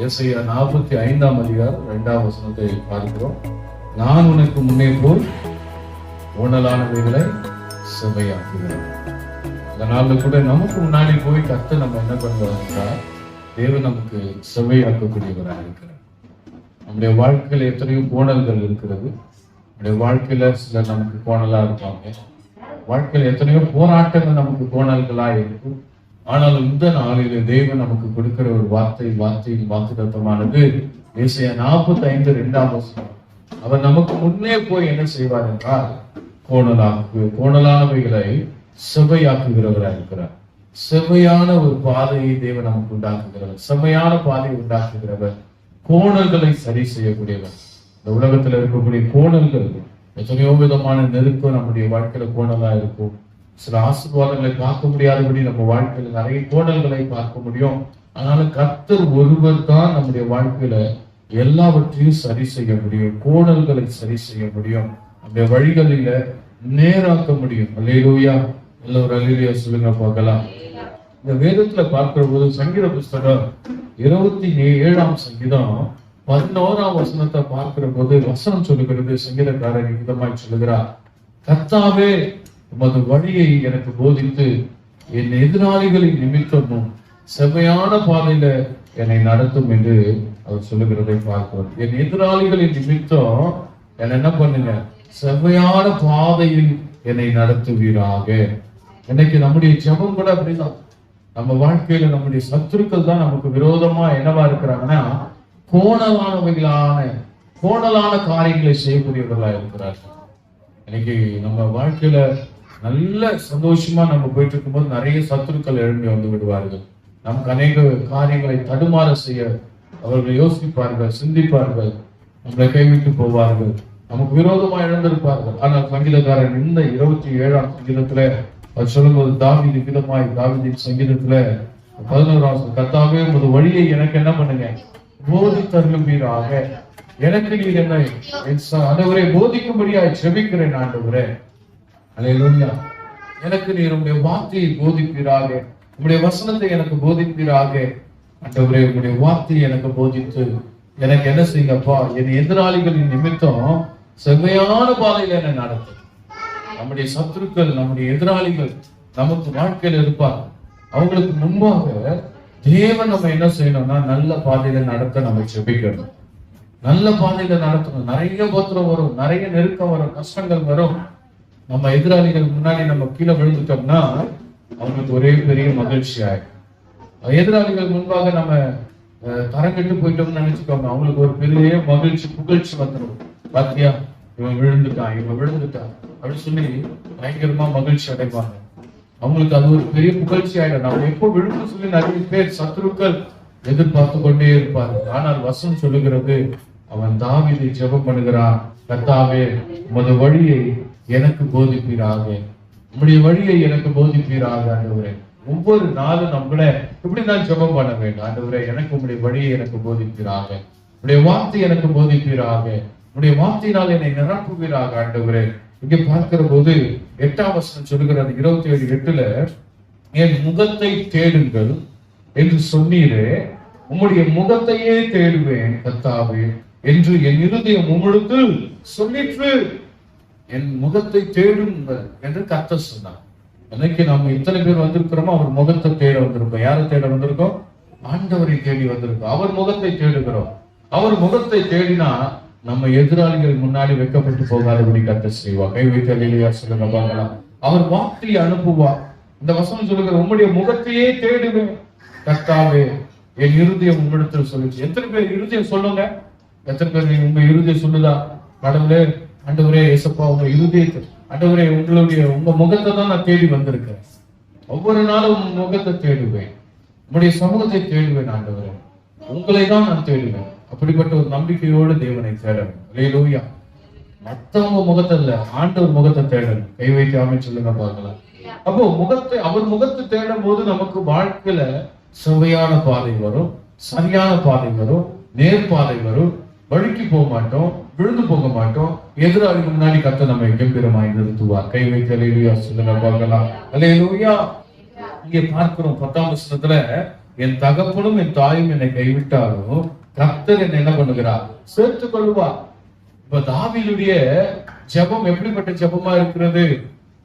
ஏசாயா 45 அதிகாரம் 2ஆம் வசனத்தை பார்க்கிறோம். நான் உனக்கு முன்னே போய் ஊனலானவைகளை செவையாக்குகிறேன். அதனால கூட நமக்கு முன்னாடி போய் கர்த்தர் நம்ம என்ன பண்ணுவாங்க, தேவன் நமக்கு செவையாக்கக்கூடியவராக இருக்கிறார். நம்முடைய வாழ்க்கையில எத்தனையோ கோணல்கள் இருக்கிறது. நம்முடைய வாழ்க்கையில சிலர் நமக்கு கோணலா இருப்பாங்க. வாழ்க்கையில எத்தனையோ போராட்டங்கள் நமக்கு கோணல்களா இருக்கும். ஆனால் இந்த நாளில தேவன் நமக்கு கொடுக்கிற ஒரு வார்த்தையின் வாக்குத்தத்தமானது ஏசாயா 45 2ஆம் வசனம். அவர் நமக்கு முன்னே போய் என்ன செய்வார் என்றால் கோணலானவைகளை செவ்வையாக்குகிறவராக இருக்கிறார். செவ்வையான ஒரு பாதையை தேவன் நமக்கு உண்டாக்குகிறவர், செவ்வையான பாதையை உண்டாக்குகிறவர், கோணல்களை சரி செய்யக்கூடியவர். இந்த உலகத்துல இருக்கக்கூடிய கோணல்கள் எத்தனையோ விதமான நெருக்கம் நம்முடைய வாழ்க்கையில கோணலா இருக்கும். சில ஆசீர்வாதங்களை பார்க்க முடியாதபடி நம்ம வாழ்க்கையில நிறைய கோணல்களை பார்க்க முடியும். அதனால கர்த்தர் ஒருவர் தான் நம்முடைய வாழ்க்கையில எல்லாவற்றையும் சரி செய்ய முடியும், கோணல்களை சரி செய்ய முடியும், நம்முடைய வழிகளில நேராக்க முடியும். அல்லேலூயா, எல்லோரும் அல்லேலூயா சொல்லுங்க பார்க்கலாம். இந்த வேதத்துல பார்க்கிற போது சங்கீத புஸ்தகம் 27ஆம் சங்கீதம் 11ஆம் வசனத்தை பார்க்கிற போது வசனம் சொல்லுகிறது. சங்கீதக்காரர் விதமாய் சொல்லுகிறார், கர்த்தாவே உமது வழியை எனக்கு போதித்து என் எதிராளிகளின் நிமித்தமும் செவ்வையான பாதையில என்னை நடத்தும் என்று அவர் சொல்லுகிறதை பார்க்கிறோம். என் எதிராளிகளின் நிமித்தம் என்ன பண்ணுங்க, செவ்வையான பாதையில் என்னை நடத்துவீராக. இன்னைக்கு நம்முடைய ஜெபம் கூட அப்படிதான். நம்ம வாழ்க்கையில நம்முடைய சத்துருக்கள் தான் நமக்கு விரோதமா என்னவா இருக்கிறாங்கன்னா கோணலான காரியங்களை செய்யக்கூடியவர்களா இருக்கிறார்கள். இன்னைக்கு நம்ம வாழ்க்கையில நல்ல சந்தோஷமா நம்ம போயிட்டு இருக்கும்போது நிறைய சத்துருக்கள் எழும்பி வந்து விடுவார்கள். நமக்கு அநேக காரியங்களை தடுமாற செய்ய அவர்கள் யோசிப்பார்கள், சிந்திப்பார்கள், நம்மளை கைவிட்டு போவார்கள், நமக்கு விரோதமா எழுந்திருப்பார்கள். ஆனால் சங்கீதக்காரன் இந்த 27ஆம் சங்கீதத்துல அவர் சொல்லும்போது தாவீது விதமாய் தாவீதின் சங்கீதத்துல 11ஆம் கர்த்தாவே உமது வழியை எனக்கு என்ன பண்ணுங்க, போதித்தருளுவீராக. எனக்கு நீர் என்ன ஆண்டவரே போதிக்கும்படியாய் ஜெபிக்கிறேன் ஆண்டவரே. அல்லேலூயா, எனக்கு நீர் உம்முடைய வார்த்தையை போதிப்பீராக, உம்முடைய வசனத்தை எனக்கு போதிப்பீராக. ஆண்டவரே உம்முடைய வார்த்தையை எனக்கு போதித்து எனக்கு என்ன செய்யுங்கப்பா, என் எதிராளிகளின் நிமித்தம் செவ்வையான பாதையில என்ன நடத்தும். நம்முடைய சத்துருக்கள், நம்முடைய எதிராளிகள் நமக்கு வாழ்க்கையில இருப்பார். அவங்களுக்கு முன்பாக தேவன் நம்ம என்ன செய்யணும்னா நல்ல பாதையில நடத்த நம்ம ஜெபிக்கணும், நல்ல பாதையில நடத்தணும். நிறைய பத்திரம் வரும், நிறைய நெருக்கம் வரும், கஷ்டங்கள் வரும். நம்ம எதிராளிகள் முன்னாடி நம்ம கீழே விழுந்துட்டோம்னா அவங்களுக்கு ஒரே பெரிய மகிழ்ச்சி ஆயிடும். எதிராளிகள் முன்பாக நம்ம தரங்கட்டு போயிட்டோம்னு நினைச்சுக்கோங்க, அவங்களுக்கு ஒரு பெரிய மகிழ்ச்சி புகழ்ச்சி வந்துடும். பாத்தியா, இவன் விழுந்துட்டான் அப்படின்னு சொல்லி பயங்கரமா மகிழ்ச்சி அடைவாங்க. அவங்களுக்கு அது ஒரு பெரிய புகழ்ச்சி ஆயிடும். நம்ம எப்போ விழுந்து சொல்லி நிறைய பேர் சத்துருக்கள் எதிர்பார்த்து கொண்டே இருப்பாரு. ஆனால் வசனம் சொல்லுகிறது, அவன் தாவீதை ஜெபம் பண்ணுகிறான், கர்த்தாவே உமது வழியை எனக்கு போதிப்பீராக, உம்முடைய வழியை எனக்கு போதிப்பீராக. ஆண்டவரே ஒவ்வொரு நாளும் நம்மள இப்படிதான் ஜெபம் பண்ண வேண்டும். ஆண்டவரே எனக்கு உம்முடைய வழியை எனக்கு போதிப்பீராக, உம்முடைய வார்த்தை எனக்கு போதிப்பீராக, உம்முடைய வார்த்தையினால் என்னை நிரப்புவீராக. ஆண்டவரே இங்கே பார்க்கிற போது 8ஆம் வசனம் சொல்லுகிறது 27:8, என் முகத்தை தேடுங்கள் என்று சொன்னீரே, உம்முடைய முகத்தையே தேடுவேன் கர்த்தாவே என்று என் இருதயம் உம்மிடத்து சொல்லிற்று. என் முகத்தை தேடுங்கள் என்று கர்த்தர் சொன்னார். இன்னைக்கு நம்ம இத்தனை பேர் வந்திருக்கிறோமோ அவர் முகத்தை தேட வந்திருக்கோம். யாரை தேட வந்திருக்கோம்? ஆண்டவரை தேடி வந்திருக்கோம். அவர் முகத்தை தேடுகிறோம். அவர் முகத்தை தேடினா நம்ம எதிராளிகள் முன்னாடி வைக்கப்பட்டு போகாதபடி கர்த்தர் செய்வார். கை வைத்து அல்லேலூயா சொல்லுங்க பார்க்கலாம். அவர் வார்த்தையை அனுப்புவார். இந்த வசனம் சொல்லுகிற உம்முடைய முகத்தையே தேடுவேன் கர்த்தாவே என் இருதயம் உம்மிடத்தில் சொல்லுச்சு. எத்தனை பேர் இருதயம் சொல்லுங்க? எத்தனை பேர் உங்க இருதயம் சொல்லுதா? கடவுளே, ஆண்டவரே, ஏசப்பா உங்க இருதயத்தை, ஆண்டவரே உங்க முகத்தை தான் நான் தேடி வந்திருக்கேன். ஒவ்வொரு நாளும் உங்க முகத்தை தேடுவேன், உங்களுடைய சமூகத்தை தேடுவேன். ஆண்டவரே உங்களை தான் நான் தேடுவேன். அப்படிப்பட்ட ஒரு நம்பிக்கையோடு தேவனை தேடணும். அல்லேலூயா. மத்தவங்க முகத்தை இல்ல, ஆண்டவர் முகத்தை தேடணும். கை வைத்து ஆமென் சொல்லுங்க பார்க்கலாம். அப்போ அவர் முகத்தை தேடும் போது நமக்கு வாழ்க்கையில சுவையான பாதை வரும், சரியான பாதை வரும், நேர்பாதை வரும். வழிக்கு போக மாட்டோம், விழுந்து போக மாட்டோம். எதிராளிக்கு முன்னாடி கர்த்தர் நம்மை கம்பீரமாய் நிறுத்துவார். கை வைத்து அல்லேலூயா சொல்லுங்க பார்க்கலாம். அல்லேலூயா. இங்கே பார்க்கிறோம் 10ஆம் வசனத்துல என் தகப்பனும் என் தாயும் என்னை கைவிட்டாலும் கர்த்தர் என்னை என்ன பண்ணுகிறார்? சேர்த்துக் கொள்வார். இப்ப தாவீதுடைய ஜெபம் எப்படிப்பட்ட ஜெபமா இருக்கிறது?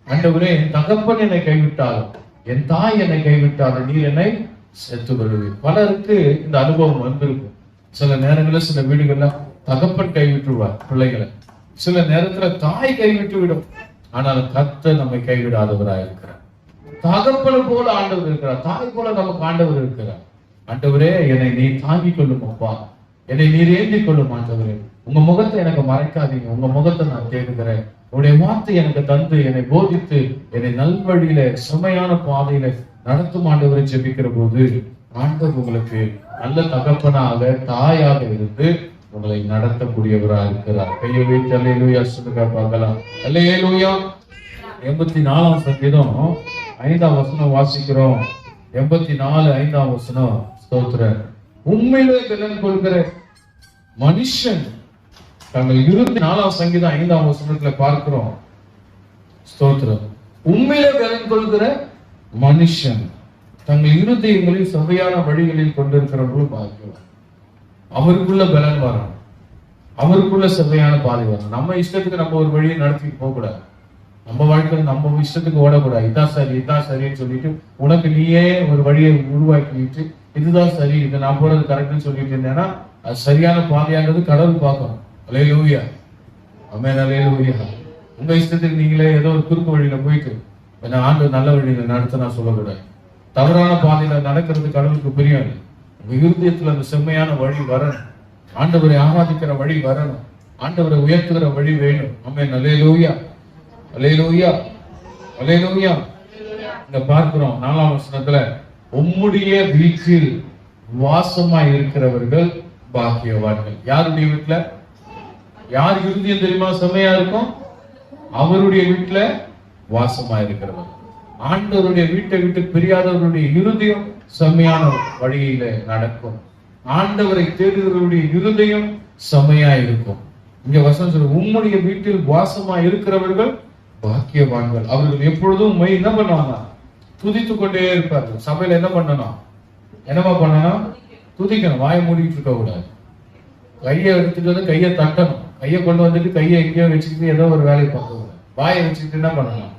ஆண்டவரே, என் தகப்பன் என்னை கைவிட்டாலும் என் தாய் என்னை கைவிட்டாலும் நீர் என்னை சேர்த்துக் கொள்வீர். பலருக்கு இந்த அனுபவம் வந்திருக்கும். சில நேரங்களில் சில வீடுகள்ல தகப்பன் கைவிட்டுருவார் பிள்ளைகளை, சில நேரத்துல தாய் கைவிட்டு விடும். ஆனால் கர்த்தர் நம்மை கைவிடாதவராக இருக்கிறார். தகப்பனை போல ஆண்டவர் இருக்கிறார், தாய் போல நமக்கு ஆண்டவர் இருக்கிறார். ஆண்டவரே, என்னை நீ தாங்கிக் கொள்ளும் அப்பா, என்னை நீர் ஏந்திக் கொள்ளும் ஆண்டவரே. உங்க முகத்தை எனக்கு மறைக்காதீங்க, உங்க முகத்தை நான் தேடுகிறேன். உடைய வார்த்தை எனக்கு தந்து என்னை போதித்து என்னை நல்வழியில செம்மையான பாதையில நடத்தும் ஆண்டவரை ஜெபிக்கிற போது ஆண்டவர் உங்களுக்கு நல்ல தகப்பனாக தாயாக இருந்து உங்களை நடத்தக்கூடியவராக இருக்கிறார். கையை வைத்து அல்லேலூயா சொல்லுங்க பார்க்கலாம். அல்லேலூயா. 84ஆம் சங்கீதம் 5ஆம் வசனம் வாசிக்கிறோம். 84 5ஆம் வசனம். ஸ்தோத்திரம். உண்மையிலே பலன் கொள்கிற மனுஷன் தங்கள் 24ஆம் சங்கீதம் 5ஆம் வசனத்துல பார்க்கிறோம். ஸ்தோத்திரம். உண்மையிலே பலன் கொள்கிற மனுஷன் தங்கள் இருதயங்களில் சபையான வழிகளில் கொண்டிருக்கிறவர்களும் பாக்கியம். அவருக்குள்ள பலன் வரணும், அவருக்குள்ள சபையான பாதை வரணும். நம்ம இஷ்டத்துக்கு நம்ம ஒரு வழியை நடத்திட்டு போக கூடாது. நம்ம வாழ்க்கையில் நம்ம இஷ்டத்துக்கு ஓடக்கூடாது. இதான் சரி இதான் சரின்னு சொல்லிட்டு உனக்கு நீயே ஒரு வழியை உருவாக்கிட்டு இதுதான் சரி, இது நான் போறது கரெக்ட்னு சொல்லிட்டு இருந்தேன்னா அது சரியான பாதையானது கடவுள் பார்க்கணும். அல்லேலூயா. ஆமென். அல்லேலூயா. உங்க இஷ்டத்துக்கு நீங்களே ஏதோ ஒரு குறுக்கு வழியில போயிட்டு ஆண்டவர் நல்ல வழியில நடத்த நான் சொல்லக்கூடாது. தவறான பாதையில நடக்கிறது கடவுளுக்கு பிரியம் இல்லை. உங்க இருதயத்துல அந்த செம்மையான வழி வரணும், ஆண்டவரை ஆராதிக்கிற வழி வரணும், ஆண்டவரை உயர்த்துகிற வழி வேணும். ஆமென். அல்லேலூயா. அல்லேலூயா. அல்லேலூயா. இங்க பார்க்கிறோம் 4ஆம் வசனத்துல, உம்முடைய வீட்டில் வாசமாய் இருக்கிறவர்கள் பாக்கியவான்கள். யாருடைய வீட்டுல? யார் இருதயம் தெரியுமா செம்மையா இருக்கும்? அவருடைய வீட்டுல வாசமா இருக்கிறவர். ஆண்டவருடைய வீட்டை விட்டு பிரியாதவருடைய இருதயம் செம்மையான வழியில நடக்கும். ஆண்டவரை தேடுகிறவருடைய இருதயம் செம்மையா இருக்கும். இங்க வசனம் சொல்ற, உம்முடைய வீட்டில் வாசமா இருக்கிறவர்கள் பாக்கியவான்கள். அவர்கள் எப்பொழுதும் என்ன பண்ணுவாங்க? துதித்து கொண்டே இருப்பார்கள். சபையில என்ன பண்ணணும்? என்னமா பண்ணணும்? துதிக்கணும். வாயை மூடிட்டு இருக்க கூடாது. கையை எடுத்துட்டு வந்து கையை தட்டணும். கையை கொண்டு வந்துட்டு கையை எங்கேயோ வச்சுக்கிட்டு ஏதோ ஒரு வேலையை பார்க்க கூடாது. வாயை வச்சுக்கிட்டு என்ன பண்ணணும்?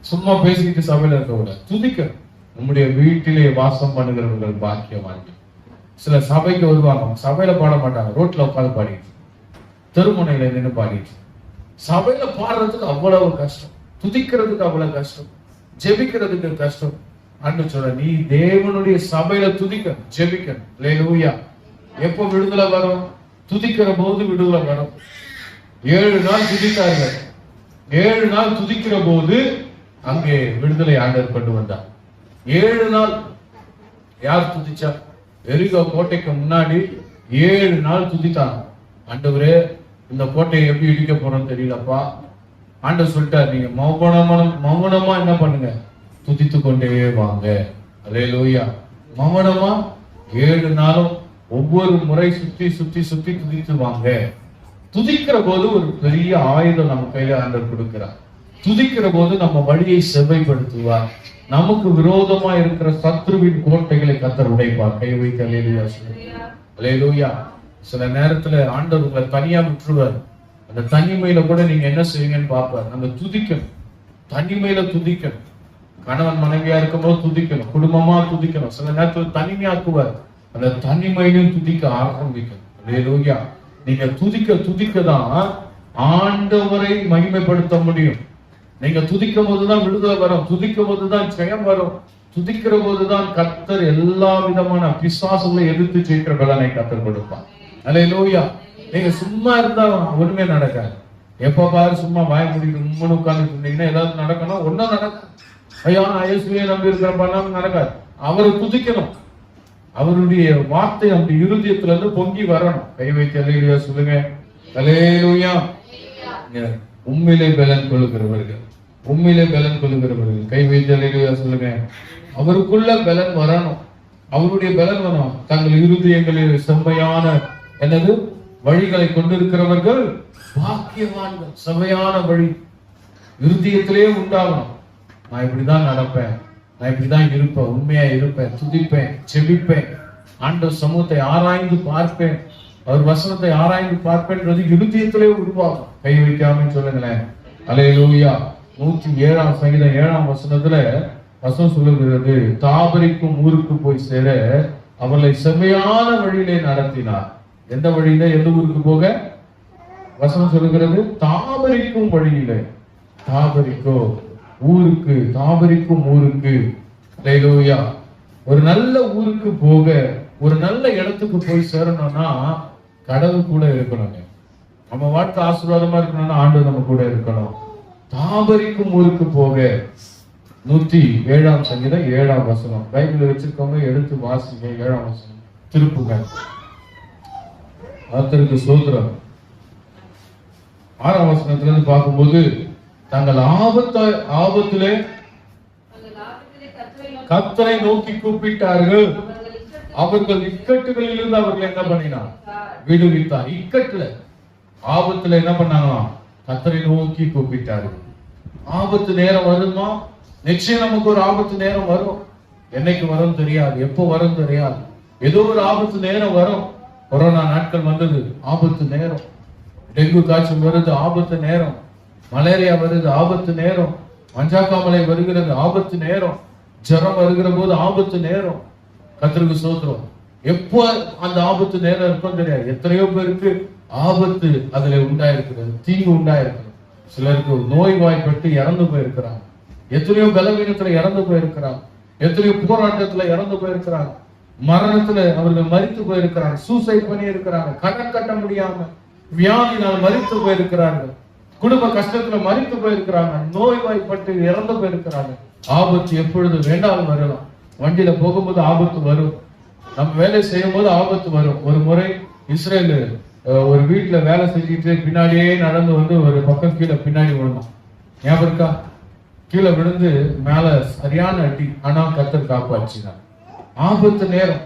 சும்மா பேசிக்கிட்டு சபையில இருக்க கூடாது. துதிக்கணும். நம்முடைய வீட்டிலே வாசம் பண்ணுகிறவர்கள் பாக்கியவான்கள். சில சபைக்கு வருவாங்க, சபையில பாட மாட்டாங்க, ரோட்ல உட்காந்து பாடிட்டு, தெருமுனையில நின்று பாடிட்டு. சபையில பாடுறதுக்கு அவ்வளவு கஷ்டம், துதிக்கிறதுக்கு அவ்வளவு கஷ்டம், ஜெபிக்கிறதுக்கு கஷ்டம். அன்று சொல்ற, நீ தேவனுடைய சபையில துதிக்கணும், ஜெபிக்கணும். அல்லேலூயா. எப்போ விடுதலை வரும்? துதிக்கிற போது விடுதலை வரும். 7 நாள் துதித்தார்கள். 7 நாள் துதிக்கிற போது அங்கே விடுதலை ஆண்டவர் கொண்டு வந்தார். 7 நாள் யார் துதிச்சா? எரிகோ கோட்டைக்கு முன்னாடி 7 நாள் துதித்தாங்க. ஆண்டவரே, இந்த கோட்டையை எப்படி இடிக்க போறோம்னு தெரியலப்பா. ஆண்டவர் சொல்லிட்டார், நீங்க மௌனமா என்ன பண்ணுங்க? துதித்து கொண்டே வாங்க. அல்லேலூயா. மௌனமா 7 நாளும் ஒவ்வொரு முறை சுத்தி சுத்தி சுத்தி துதித்து வாங்க. துதிக்கிற போது ஒரு பெரிய ஆயுதம் நம்ம கையில ஆண்டவர் கொடுக்கிறார். துதிக்கிற போது நம்ம வழியை செவ்வைப்படுத்துவார். நமக்கு விரோதமா இருக்கிற சத்ருவின் கோட்டைகளை கர்த்தர் உடைப்பார். கை வைத்து அல்லேலூயா. அல்லேலூயா. சில நேரத்துல ஆண்டவர் உங்களை தனியா விட்டுருவார். அந்த தனிமையில கூட நீங்க என்ன செய்வீங்கன்னு பார்ப்பார். நம்ம துதிக்கணும், தனிமையில துதிக்கணும். கணவன் மனைவியா இருக்கும்போது துதிக்கணும், குடும்பமா துதிக்கணும். சில நேரத்துல தனிமையாக்குவார். அந்த தனிமையிலும் துதிக்க ஆரம்பிக்கணும். அல்லேலூயா. நீங்க துதிக்க தான் ஆண்டவரை மகிமைப்படுத்த முடியும். நீங்க துதிக்கும் போதுதான் விடுதலை வரும், துதிக்கும் போதுதான் ஜெயம் வரும், துதிக்கிற போதுதான் கர்த்தர் எல்லா விதமான பிசாசுகளை எதிர்த்து ஜெயிக்கிற பலனை கர்த்தர் கொடுப்பார். அல்லேலூயா. நீங்க சும்மா இருந்தா ஒண்ணுமே நடக்காது. எப்ப பாரு சும்மா வாய முடிட்டு உண்மைன்னு உட்கார்ந்து இருந்தீங்கன்னா ஏதாவது நடக்கணும், ஒன்னும் நடக்காது. ஐயா, நான் இயேசுவை நம்பி இருக்கிற பண்ணாம நடக்காது. அவரை துதிக்கணும். அவருடைய வார்த்தை நம்ம இருதயத்துல இருந்து பொங்கி வரணும். கை வைத்து அல்லேலூயா சொல்லுங்க. அல்லேலூயா. உண்மையிலே பலன் கொள்ளுகிறவர்கள், உண்மையிலே பலன் கொள்ளுகிறவர்கள் கை வைத்து அல்லேலூயா சொல்லுங்க. அவருக்குள்ள பலன் வரணும், அவருடைய பலன் வரணும். தங்கள் இருதயங்களில் செம்மையான என்னது வழிகளை கொண்டிருக்கிறவர்கள் பாக்கியவான்கள். செம்மையான வழி இருதயத்திலே உண்டாகணும். நான் இப்படிதான் நடப்பேன், நான் இப்படிதான் இருப்பேன், உண்மையா இருப்பேன், துதிப்பேன், செபிப்பேன், ஆண்டவர் சமூகத்தை ஆராய்ந்து பார்ப்பேன், அவர் வசனத்தை ஆராய்ந்து பார்ப்பேன்றது இருதயத்திலே உருவாகும். கை வைக்காமன்னு சொல்லுங்களேன். அல்லேலூயா. 107ஆம் சங்கீதம் 7ஆம் வசனத்துல வசனம் சொல்லுகிறது, தாபரிக்கும் ஊருக்கு போய் சேர அவர்களை செம்மையான வழியிலே நடத்தினார். எந்த வழியில? எந்த ஊருக்கு போக? வசனம் சொல்லுகிறது, தாபரிக்கும் வழியில. தாபரிக்கும் ஊருக்கு, தாபரிக்கும் ஊருக்கு. அல்லேலூயா. ஒரு நல்ல ஊருக்கு போக, ஒரு நல்ல இடத்துக்கு போய் சேரணும்னா கடவுள் கூட இருக்கணுங்க. நம்ம வாழ்க்கை ஆசீர்வாதமா இருக்கணும்னா ஆண்டு நம்ம கூட இருக்கணும். தாபரிக்கும் ஊருக்கு போக 107ஆம் சங்கீதம் 7ஆம் வசனம். பைபிள் வச்சிருக்கவங்க எடுத்து வாசிங்க. 7ஆம் வசனம் திருப்புங்க. கர்த்தருக்கு ஸ்தோத்திரம். 6ஆம் வசனத்துல இருந்து பார்க்கும்போது, தங்கள் ஆபத்திலே கர்த்தரை நோக்கி கூப்பிட்டார்கள், அவர்கள் இக்கட்டுகளில் இருந்து அவர்கள் என்ன பண்ணினார்? விடுவித்தார். இக்கட்டுல, ஆபத்துல என்ன பண்ணாங்களாம்? கர்த்தரை நோக்கி கூப்பிட்டார்கள். ஆபத்து நேரம் வருமா? நிச்சயம் நமக்கு ஒரு ஆபத்து நேரம் வரும். என்னைக்கு வரும் தெரியாது, எப்போ வரும் தெரியாது. ஏதோ ஒரு ஆபத்து நேரம் வரும். கொரோனா நாட்கள் வந்தது, ஆபத்து நேரம். டெங்கு காய்ச்சல் வருது, ஆபத்து நேரம். மலேரியா வருது, ஆபத்து நேரம். மஞ்சாக்காமலை வருகிறது, ஆபத்து நேரம். ஜரம் வருகிற போது ஆபத்து நேரம். கர்த்தருக்கு ஸ்தோத்திரம். எப்போ அந்த ஆபத்து நேரம் இருக்கும் தெரியாது. எத்தனையோ பேருக்கு ஆபத்து அதுல உண்டாயிருக்கிறது, தீங்கு உண்டாயிருக்கிறது. சிலருக்கு நோய்வாய்ப்பட்டு இறந்து போயிருக்கிறாங்க. எத்தனையோ பலவீனத்துல இறந்து போயிருக்கிறாங்க. எத்தனையோ போராட்டத்துல இறந்து போயிருக்கிறாங்க. மரணத்துல அவர்கள் மரித்து போயிருக்கிறாங்க. சூசைட் பண்ணி இருக்கிறாங்க. கடன் கட்ட முடியாம வியாதினால் மரித்து போயிருக்கிறார்கள். குடும்ப கஷ்டத்துல மரித்து போயிருக்கிறாங்க. நோய்வாய்ப்பட்டு இறந்து போயிருக்கிறாங்க. ஆபத்து எப்பொழுது வேண்டாலும் வரலாம். வண்டியில போகும்போது ஆபத்து வரும். நம்ம வேலை செய்யும் போது ஆபத்து வரும். ஒரு முறை இஸ்ரேல் ஒரு வீட்டுல வேலை செஞ்சுட்டு பின்னாடியே நடந்து வந்து ஒரு பக்கம் கீழே பின்னாடி விழுந்தான். ஞாபகம் இருக்கா? கீழே விழுந்து மேல சரியான அடி. ஆனா கர்த்தர் காப்பாற்றினார். ஆபத்து நேரம்.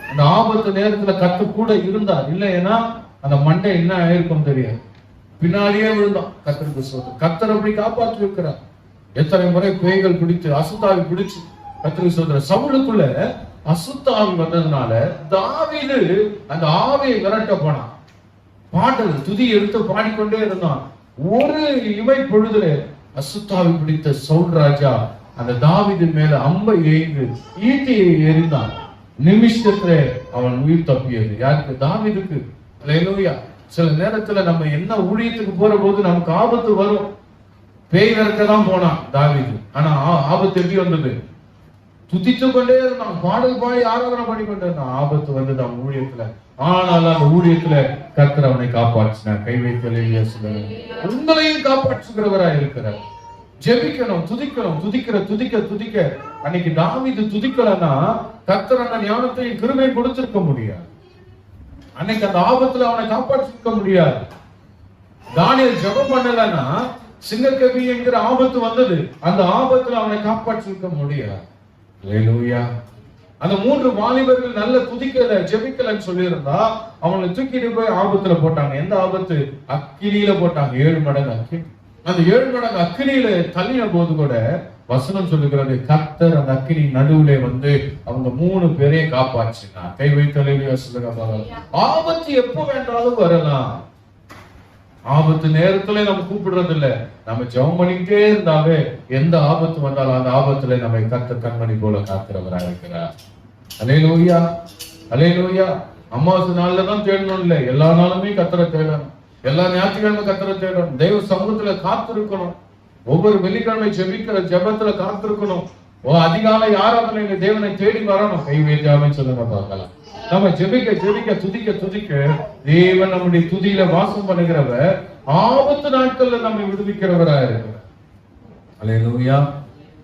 அந்த ஆபத்து நேரத்துல கர்த்தர் கூட இருந்தார். இல்லைன்னா அந்த மண்டை என்ன ஆயிருக்கும் தெரியாது. பின்னாடியே விழுந்தான். கர்த்தருக்கு ஸ்தோத்திரம். கர்த்தர் அப்படி காப்பாற்றி இருக்கிறார். எத்தனை முறை பேய்கள் பிடித்து, அசுத்தாவி பிடிச்சு. கர்த்தருக்கு ஸ்தோத்திரம். சவுலுக்குள்ள அசுத்தாவி வந்ததுனால தாவீது அந்த ஆவியை விரட்ட போனான். பாடல் துதி எடுத்து பாடிக்கொண்டே இருந்தான். ஒரு இமை பொழுதுல அசுத்தாவி பிடித்த சவுல் ராஜா அந்த தாவீது மேல அம்பை எய்து ஈட்டியை எறிந்தான். நிமிஷத்துல அவன் உயிர் தப்பியது. யாருக்கு? தாவீதுக்கு. அல்லேலூயா. சில நேரத்துல நம்ம என்ன ஊழியத்துக்கு போற போது நமக்கு ஆபத்து வரும். பேய் விரட்ட தான் போனான் தாவீது. ஆனா ஆபத்து எப்படி வந்தது? துதித்து கொண்டே இருந்தான். பாடல் பாடி ஆராதனை பண்ணி கொண்டே இருந்தான். ஆபத்து வந்தது அவன் ஊழியத்துல. ஆனால் அந்த ஊழியத்துல கர்த்தர் அவனை காப்பாற்றினார். கை வைத்தலையே சொல்லுங்க. உங்களையும் காப்பாற்றுகிறவராய் இருக்கிறார். ஜெபிக்கணும், துதிக்கணும். துதிக்க அன்னைக்கு தாவீது துதிக்கலன்னா கர்த்தர் அந்த ஞானத்தையும் கிருபையும் கொடுத்திருக்க முடியாது. அன்னைக்கு அந்த ஆபத்துல அவனை காப்பாற்றிருக்க முடியாது. தானியேல் ஜெபம் பண்ணலன்னா சிங்கக்கவி என்கிற ஆபத்து வந்தது. அந்த ஆபத்துல அவனை காப்பாற்றிருக்க முடியாது. அல்லேலூயா. அந்த 3 வாலிபர்கள் நல்ல துதிக்கல, ஜெபிக்கலன்னு சொல்லியிருந்தா அவங்களை தூக்கிட்டு போய் ஆபத்துல போட்டாங்க. எந்த ஆபத்து? அக்கினியில போட்டாங்க. 7 மடங்கு அக்கினி. அந்த 7 மடங்கு அக்கினியில தள்ளின போது கூட வசனம் சொல்லுகிறது, கர்த்தர் அந்த அக்கினி நடுவுல வந்து அவங்க 3 பேரையும் காப்பாற்றினார். கை வைத்தலையா சொல்லுங்க. ஆபத்து எப்போ வேண்டாலும் வரலாம். ஆபத்து நேரத்துல நம்ம கூப்பிடுறது இல்ல. நம்ம ஜெபம் பண்ணிக்கிட்டே இருந்தாவே எந்த ஆபத்து வந்தாலும் அந்த ஆபத்துல நம்ம கர்த்தர் கண்மணி போல காக்கிறவராக இருக்கிறார். அல்லேலூயா, அல்லேலூயா. அமாவாசை நாள்ல தான் தேடணும் இல்ல, எல்லா நாளுமே கர்த்தரை தேடணும். எல்லா ஞாயிற்றுக்கிழமை கர்த்தரை தேடணும். தெய்வ சமூகத்துல காத்திருக்கணும். ஒவ்வொரு வெள்ளிக்கிழமை ஜெபிக்கிற ஜெபத்துல காத்திருக்கணும். அதிகாலை ஆராதனையில தேவனை தேடி வரணும். கை வைக்காம சொல்லுங்க பார்க்கலாம். நம்ம ஜெபிக்க துதிக்க தேவன் நம்முடைய துதியில வாசம் பண்ணுகிறவர். ஆபத்து நாட்கள்ல நம்மை விடுவிக்கிறவரா இருக்கிறார். அல்லேலூயா.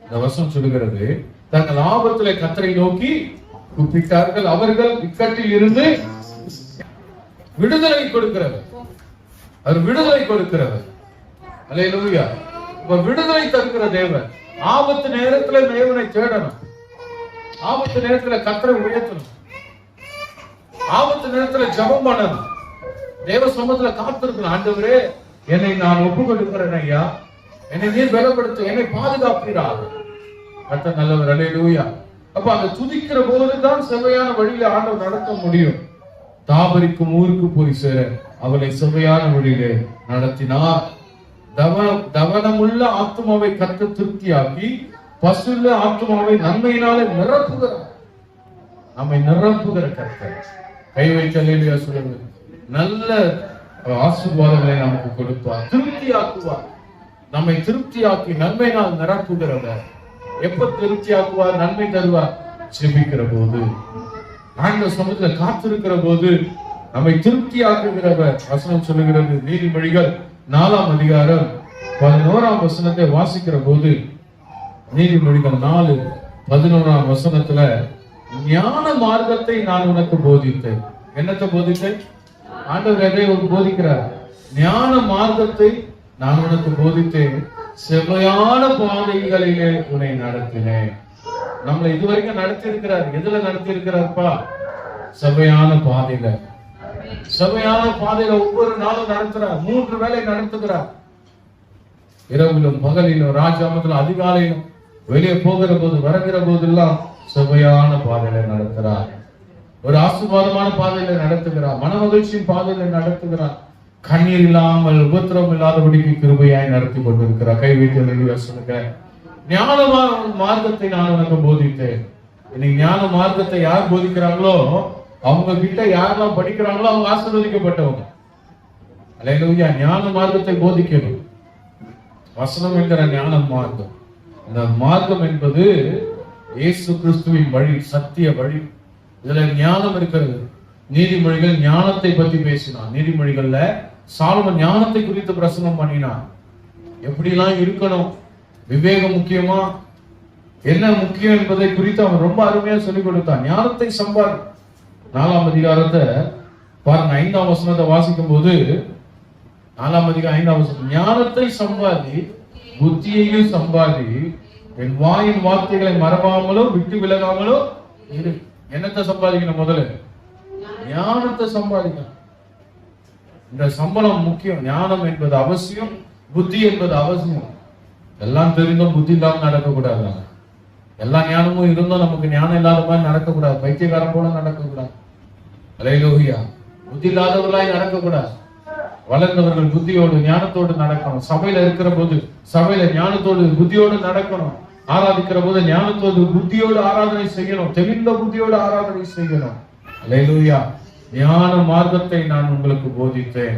இந்த வசனம் சொல்லுகிறது, தங்கள் ஆபத்துல கர்த்தரை நோக்கி கூப்பிட்டார்கள், அவர்கள் இக்கட்டில் இருந்து விடுதலை கொடுக்கிறவர். அவர் விடுதலை கொடுக்கிறவர். அல்லேலூயா. விடுதலை தருகிற தேவன். ஆபத்து நேரத்துல தேவனை தேடணும். ஆபத்து நேரத்துல கர்த்தரை உயர்த்தணும். ஆபத்து நேரத்துல ஜெபம் பண்ணணும். தேவ சமூகத்துல காத்திருக்கணும். ஆண்டவரே, என்னை நான் ஒப்பு கொடுக்கிறேன் ஐயா, என்னை நீர் பலப்படுத்த, என்னை பாதுகாப்பீராக. கர்த்தர் நல்லவர். அல்லேலூயா. அப்ப அந்த துதிக்கிற போதுதான் செவ்வையான வழியில ஆண்டவர் நடத்த முடியும். தாபரிக்கும் ஊருக்கு போய் சேர அவளை செவ்வையான வழியிலே நடத்தினார். தவனமுள்ள ஆத்மாவை கர்த்தர் திருப்தியாக்கி பசுள்ள ஆத்மாவை நன்மையினாலே நிரப்புகிறார். நம்மை நிரப்புகிற கர்த்தர். கை வைத்து அல்லேலூயா சொல்லுங்க. நல்ல ஆசீர்வாதங்களை நமக்கு கொடுப்பார், திருப்தியாக்குவார். நம்மை திருப்தியாக்கி நன்மையினால் நிரப்புகிறவர். எப்ப திருப்தியாக்குவார், நன்மை தருவார்? ஜெபிக்கிற போது, ஆண்டவர் சமூகத்தில் காத்திருக்கிற போது நம்மை திருப்தியாக்குகிறவர். வசனம் சொல்லுகிறது, நீதிமொழிகள் 4ஆம் அதிகாரம் 11ஆம் வசனத்தை வாசிக்கிற போது, நீதிமொழிகள் 4:11ஆம் வசனத்துல, ஞான மார்க்கத்தை நான் உனக்கு போதித்தேன். என்னத்தை போதித்தேன்? ஆண்டவர் எதை போதிக்கிறார்? ஞான மார்க்கத்தை நான் உனக்கு போதித்தேன், செவ்வையான பாதைகளிலே உன்னை நடத்தினேன். நம்மளை இதுவரைக்கும் நடத்தி இருக்கிறார். எதுல நடத்தி இருக்கிறார்ப்பா? செவ்வையான பாதையில. செவ்வையான பாதையில ஒவ்வொரு நாளும் நடத்துறார். 3 வேளை நடத்துகிறார். இரவிலும் பகலிலும் ராஜாமத்திலும் அதிகாலையிலும் வெளியே போகிற போது வருகிற போதெல்லாம் செவ்வையான பாதையில நடத்துறார். ஒரு ஆசீர்வாதமான பாதையில நடத்துகிறார். மன மகிழ்ச்சியின் பாதையில நடத்துகிறார். கண்ணீர் இல்லாமல் உபத்திரம் இல்லாதபடிக்கு கிருபையாய் நடத்தி கொண்டிருக்கிறார். கை வைத்து சொல்லுங்க, ஞான மார்க்கத்தை நான் உனக்கு போதித்தேன். இன்னைக்கு ஞான மார்க்கத்தை யார் போதிக்கிறாங்களோ அவங்க கிட்ட யாரெல்லாம் படிக்கிறாங்களோ அவங்க ஆசீர்வதிக்கப்பட்டவங்க. அல்லேலூயா. ஞான மார்க்கத்தை போதிக்கணும். வசனம் என்கிற ஞான மார்க்கம். இந்த மார்க்கம் என்பது இயேசு கிறிஸ்துவின் வழி, சத்திய வழி. இதுல ஞானம் இருக்கிறது. நீதிமொழிகள் ஞானத்தை பத்தி பேசினான். நீதிமொழிகள்ல சாலமோன் ஞானத்தை குறித்து பிரசங்கம் பண்ணினான். எப்படிலாம் இருக்கணும், விவேகம் முக்கியமா, என்ன முக்கியம் என்பதை குறித்து அவன் ரொம்ப அருமையா சொல்லிக் கொடுத்தான். ஞானத்தை சம்பாதி. 4ஆம் அதிகாரத்தை பாருங்க, 5ஆம் வசனத்தை வாசிக்கும் போது, 4ஆம் அதிகாரம் 5ஆம் வசனம், ஞானத்தை சம்பாதி, புத்தியையும் சம்பாதி, என் வாயின் வார்த்தைகளை மறவாமலோ விட்டு விலகாமலோ இரு. என்னத்தை சம்பாதிக்கணும்? முதல்ல ஞானத்தை சம்பாதிக்கணும். இந்த சம்பளம் முக்கியம். ஞானம் என்பது அவசியம், புத்தி என்பது அவசியம். எல்லாம் தெரிந்தும் புத்தி இல்லாம நடக்கக்கூடாது. எல்லா ஞானமும் இருந்தும் நமக்கு ஞானம் இல்லாத மாதிரி நடக்கக்கூடாது. பைத்தியக்காரன் போல நடக்கக்கூடாது. அல்லேலூயா. புத்தி இல்லாதவர்களாய் நடக்கக்கூடாது. வளர்ந்தவர்கள் புத்தியோடு ஞானத்தோடு நடக்கணும். சபையில இருக்கிற போது சபையில ஞானத்தோடு புத்தியோடு நடக்கணும். ஆராதிக்கிற போது ஞானத்தோடு புத்தியோடு ஆராதனை செய்யணும். தெளிந்த புத்தியோடு ஆராதனை செய்யணும். அல்லேலூயா. ஞான மார்க்கத்தை நான் உங்களுக்கு போதித்தேன்,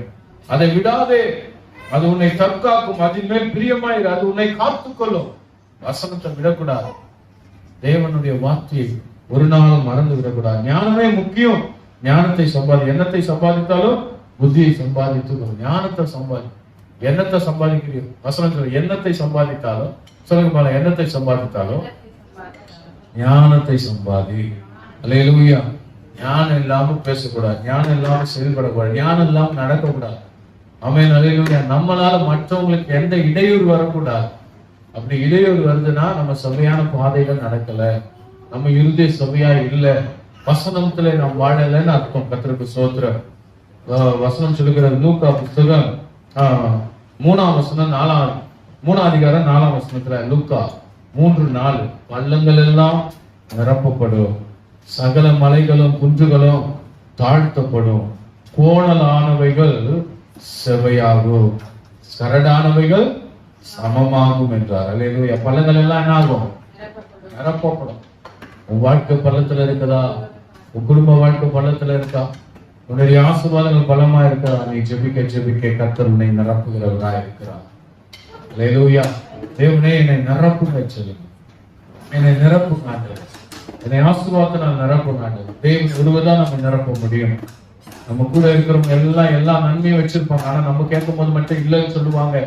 அதை விடாதே, அது உன்னை தற்காக்கும், அதன் மேல் பிரியமாயிரு, அது உன்னை காத்துக்கொள்ளும். வசனத்தை விடக்கூடாது. தேவனுடைய வார்த்தையை ஒரு நாளும் மறந்து விடக்கூடாது. ஞானமே முக்கியம். ஞானத்தை சம்பாதி. எண்ணத்தை சம்பாதித்தாலும் புத்தியை சம்பாதித்து ஞானத்தை சம்பாதி. எண்ணத்தை சம்பாதிக்கிறீர்கள். வசனம் சொல்ல, எண்ணத்தை சம்பாதித்தாலும் சொல்லுங்க பால, எண்ணத்தை சம்பாதித்தாலும் ஞானத்தை சம்பாதி. அல்லேலூயா. ஞானம் இல்லாம பேசக்கூடாது, ஞானம் இல்லாம செயல்படக்கூடாது, ஞானம் இல்லாம நடக்கக்கூடாது. ஆமென். அல்லேலூயா. நம்மளால மற்றவங்களுக்கு எந்த இடையூறு வரக்கூடாது. அப்படி இடையூறு வருதுன்னா நம்ம செவ்வையான பாதைகள் நடக்கல, நம்ம இருதய செவ்வையா இல்ல, வசனத்துல நாம் வாழலன்னு அர்த்தம். கர்த்தருக்கு ஸ்தோத்திரம். வசனம் சொல்லுகிறது, லூக்கா புத்தகம் 3ஆம் வசனம் 3ஆம் அதிகாரம் 4ஆம் வசனத்துல, லூக்கா 3:4, பள்ளங்கள் எல்லாம் நிரப்பப்படும், சகல மலைகளும் குன்றுகளும் தாழ்த்தப்படும், கோணலானவைகள் செவையாகும், சரடானவைகள் சமமாகும் என்றார். அல்லேலூயா. பள்ளங்கள் எல்லாம் என்ன ஆகும்? நிரப்பப்படும். உன் வாழ்க்கை பள்ளத்துல இருக்குதா? உன் குடும்ப வாழ்க்கை பள்ளத்துல இருக்கா? உன்னுடைய ஆசீர்வாதங்கள் பலமா இருக்கா? நீ ஜெபிக்க ஜெபிக்க கர்த்தர் உன்னை நிரப்புகிறவராய் இருக்கிறார். அல்லேலூயா. தேவனே என்னை நிரப்புங்க சொல்லுங்க. என்னை நிரப்புங்க ஆண்டவரே. என்னை ஆசீர்வாதத்தினால் நிரப்புங்க ஆண்டவரே. தேவன் ஒருவர்தான் நம்ம நிரப்ப முடியும். நம்ம கூட இருக்கிறவங்க எல்லாம் எல்லா நன்மையும் வச்சிருப்பாங்க, ஆனா நம்ம கேட்கும் போது மட்டும் இல்லைன்னு சொல்லுவாங்க.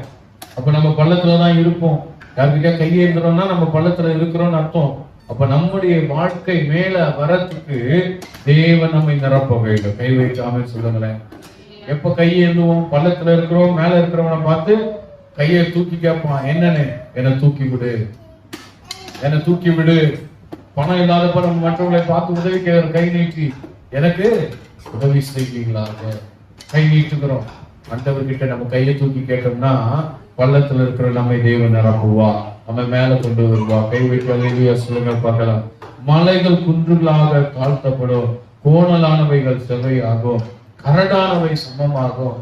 அப்ப நம்ம பள்ளத்துலதான் இருப்போம். யாருக்கிட்ட கையேந்துறோம்னா நம்ம பள்ளத்துல இருக்கிறோம்னு அர்த்தம். அப்ப நம்முடைய வாழ்க்கை மேல வரத்துக்கு தேவன் நம்மை நிரப்ப வேண்டும். கை வைக்காம சொல்லுங்களேன். எப்ப கையேந்துவோம்? பள்ளத்துல இருக்கிறோம். மேல இருக்கிறவனை பார்த்து கையை தூக்கி கேட்பான், என்னன்னு, என்னை தூக்கி விடு, என்னை தூக்கி விடு. பணம் இல்லாதப்ப நம்ம மற்றவங்களை பார்த்து உதவி கேட்கிற, கை நீட்டி எனக்கு உதவி செய்வீங்களாக கை நீட்டுகிறோம். மற்றவர்கிட்ட நம்ம கையை தூக்கி கேட்டோம்னா பள்ளத்துல இருக்கிற நம்மை தேவன் நிரப்புவா. நம்ம மேல கொண்டு வருவா. கை வைத்து அல்லேலூயா சொல்லுங்க பார்க்கலாம். மலைகள் குன்றுகளாக தாழ்த்தப்படும், கோணலானவைகள் செவ்வையாகும், கரடானவை சமமாகும்.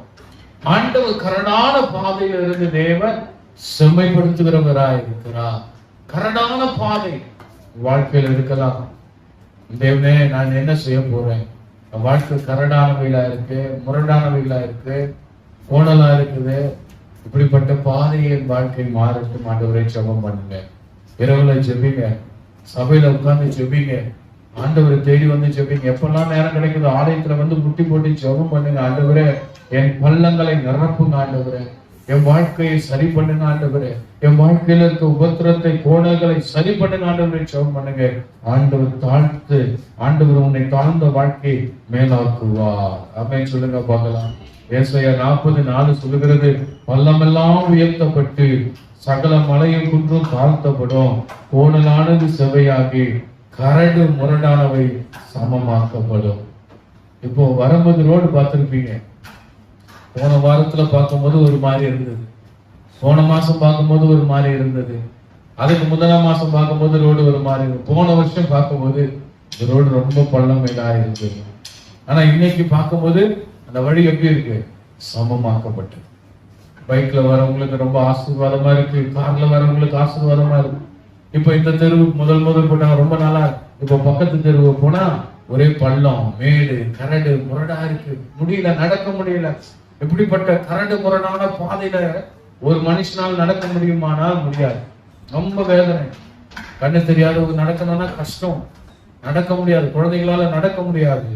ஆண்டவர் கரடான பாதையில இருந்து தேவன் செம்மைப்படுத்துகிறவராய் இருக்கிறார். கரடான பாதை வாழ்க்கையில இருக்கலாம். தேவனே, நான் என்ன செய்ய போறேன்? வாழ்க்கை கரடானவைகளா இருக்கு, முரடானவைகளா இருக்கு, கோணலா இருக்குது. இப்படிப்பட்ட பாதையை வாழ்க்கை மாறட்டும். ஆண்டவரை ஜெபம் பண்ணுங்க. இரவுல ஜெபிங்க, சபையில உட்கார்ந்து ஜெபிங்க, ஆண்டவரை தேடி வந்து ஜெபிங்க. எப்பெல்லாம் நேரம் கிடைக்குது ஆலயத்துல வந்து முட்டி போட்டு ஜெபம் பண்ணுங்க. ஆண்டவரே, என் பள்ளங்களை நிரப்புங்க. ஆண்டவரே, என் வாழ்க்கையை சரி பண்ணுங்க. ஆண்டவரே, என் வாழ்க்கையில இருக்க உபத்திரத்தை, கோணல்களை சரி பண்ணுங்க. ஆண்டவரை ஜெபம் பண்ணுங்க. ஆண்டவர் தாழ்த்து, ஆண்டவர் உன்னை தாழ்ந்த வாழ்க்கை மேலாக்குவா. அப்படின்னு சொல்லுங்க பார்க்கலாம். ஏசாயா 40:4 சொல்லுகிறது, பள்ளமெல்லாம் உயர்த்தப்பட்டு சகல மலையும் குன்றும் தாழ்த்தப்படும், கோணலானது செவ்வையாகி கரடு முரடானவை சமமாக்கப்படும். இப்போ வரும்போது ரோடு பார்த்திருப்பீங்க. போன வாரத்துல பார்க்கும்போது ஒரு மாதிரி இருந்தது, போன மாசம் பார்க்கும்போது ஒரு மாதிரி இருந்தது, அதுக்கு முதலாம் மாசம் பார்க்கும்போது ரோடு ஒரு மாதிரி இருந்தது, போன வருஷம் பார்க்கும்போது இந்த ரோடு ரொம்ப பள்ளம் மேலா இருந்தது. ஆனா இன்னைக்கு பார்க்கும்போது அந்த வழி எப்படி இருக்கு? சமமாக்கப்பட்டு. பைக்ல வரவங்களுக்கு ரொம்ப ஆசீர்வாதமா இருக்கு, கார்ல வரவங்களுக்கு ஆசீர்வாதமா இருக்கு. இப்ப இந்த தெருவுக்கு முதல் போட்டாங்க, ரொம்ப நாளா. இப்ப பக்கத்து தெருவுக்கு போனா ஒரே பள்ளம், மேடு, கரடு முரடா இருக்கு, முடியல, நடக்க முடியல. இப்படிப்பட்ட கரடு முரடான பாதையில ஒரு மனுஷனால் நடக்க முடியுமானால் முடியாது. ரொம்ப வேதனை. கண்ணு தெரியாதவங்க நடக்கணும்னா கஷ்டம், நடக்க முடியாது. குழந்தைகளால நடக்க முடியாது,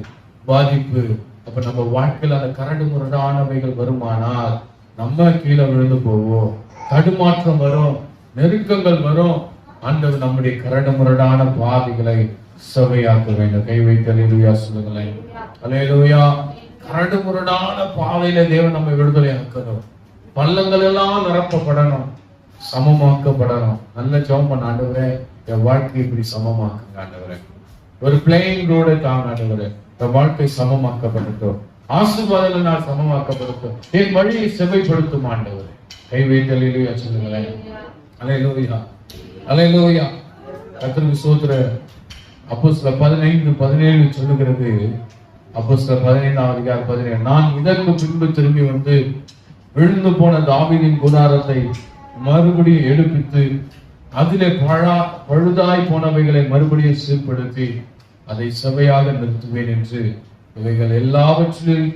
பாதிப்பு. அப்ப நம்ம வாழ்க்கையில அந்த கரடு முரடானவைகள் வருமானால் நம்ம கீழே விழுந்து போவோம், தடுமாற்றம் வரும், நெருக்கங்கள் வரும். ஆண்டவர் நம்முடைய கரடு முரடான பாதைகளை செவ்வையாக்க வேண்டும். கை வைத்து அல்லேலூயா சொல்லுங்களேன். அல்லேலூயா. கரடு முரடான பாதையில தேவன் நம்ம விடுதலை ஆக்கணும். பள்ளங்கள் எல்லாம் நிரப்பப்படணும், சமமாக்கப்படணும். நல்ல ஜெபம் பண்ண, ஆண்டவரே என் வாழ்க்கை இப்படி சமமாக்குங்க. ஆண்டவரே ஒரு பிளெயின் ரோடு தாங்க. ஆண்டவரே என் வாழ்க்கை சமமாக்கப்படட்டும், ஆசீர்வாதங்களால் சமமாக்கப்படட்டும், என் வழியை செவ்வைப்படுத்தும். ஆண்டவரே கை வைத்து அல்லேலூயா சொல்லுங்களேன். அல்லேலூயா, அல்லேலூயா. கர்த்தருக்கு ஸ்தோத்திரம். அப்போஸ்தலர் 15:17 சொல்லுகிறது. அப்போஸ்தலர் 15:17, நான் இதற்கு பின்பு திரும்பி வந்து விழுந்து போன தாவீதின் கூடாரத்தை மறுபடியும் எடுப்பித்து அதிலே பழுதாய் போனவைகளை மறுபடியும் சீர்படுத்தி அதை செவ்வையாக நிறுத்துவேன் என்று இவைகள் எல்லாவற்றிலும்